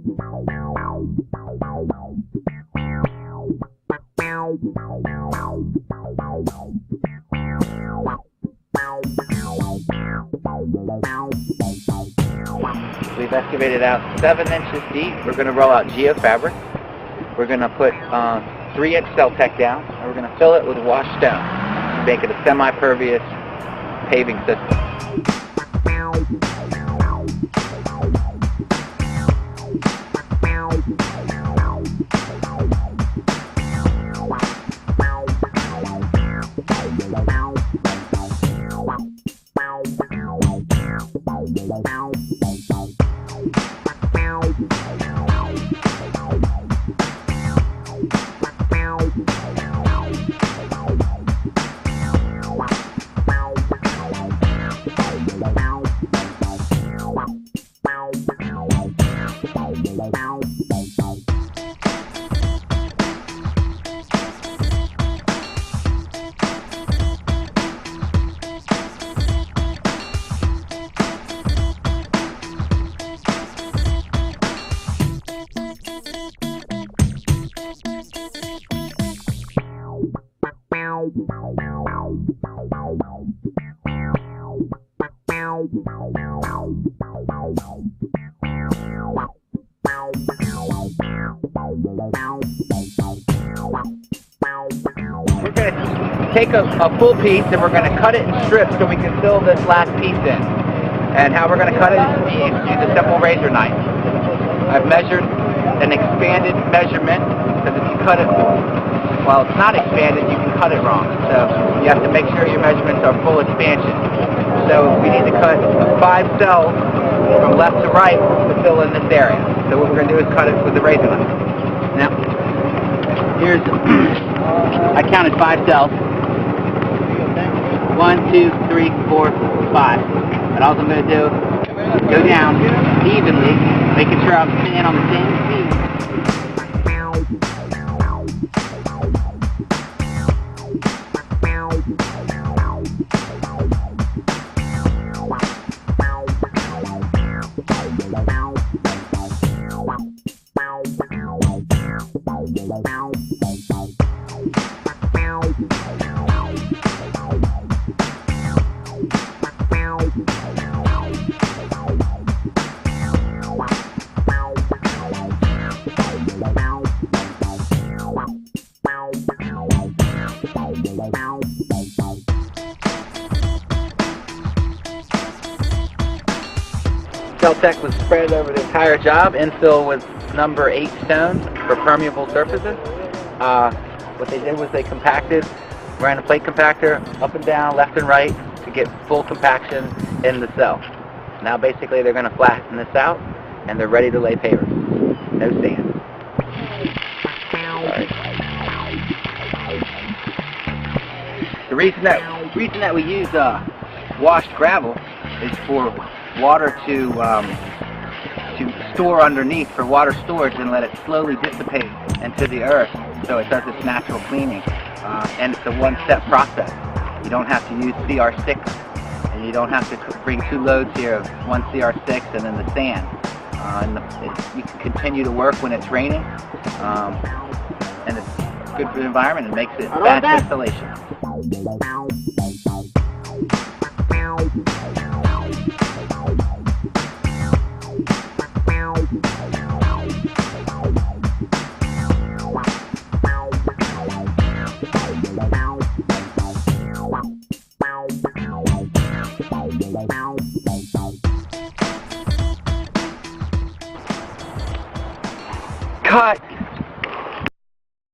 We've excavated out 7 inches deep. We're going to roll out geofabric. We're going to put 3-inch Celtec down, and we're going to fill it with washed stone to make it a semi-pervious paving system. We're going to take a full piece and we're going to cut it in strips so we can fill this last piece in. And how we're going to cut it is use a simple razor knife. I've measured an expanded measurement because if you cut it while it's not expanded, you can cut it wrong. So you have to make sure your measurements are full expansion. So we need to cut 5 cells from left to right to fill in this area. So what we're going to do is cut it with the razor knife. Now, here's, I counted 5 cells. 1, 2, 3, 4, 5. And all I'm going to do is go down evenly, making sure I'm staying on the same speed. Celtec was spread over the entire job, infill with number 8 stones for permeable surfaces. What they did was they compacted, ran a plate compactor up and down, left and right to get full compaction in the cell. Now basically they're going to flatten this out and they're ready to lay pavers. No sand. The reason that we use washed gravel is for water to store underneath, for water storage, and let it slowly dissipate into the earth so it does its natural cleaning. And it's a one-step process. You don't have to use CR6 and you don't have to bring 2 loads here of 1 CR6 and then the sand. You can continue to work when it's raining, and it's good for the environment and makes it fast installation. Cut!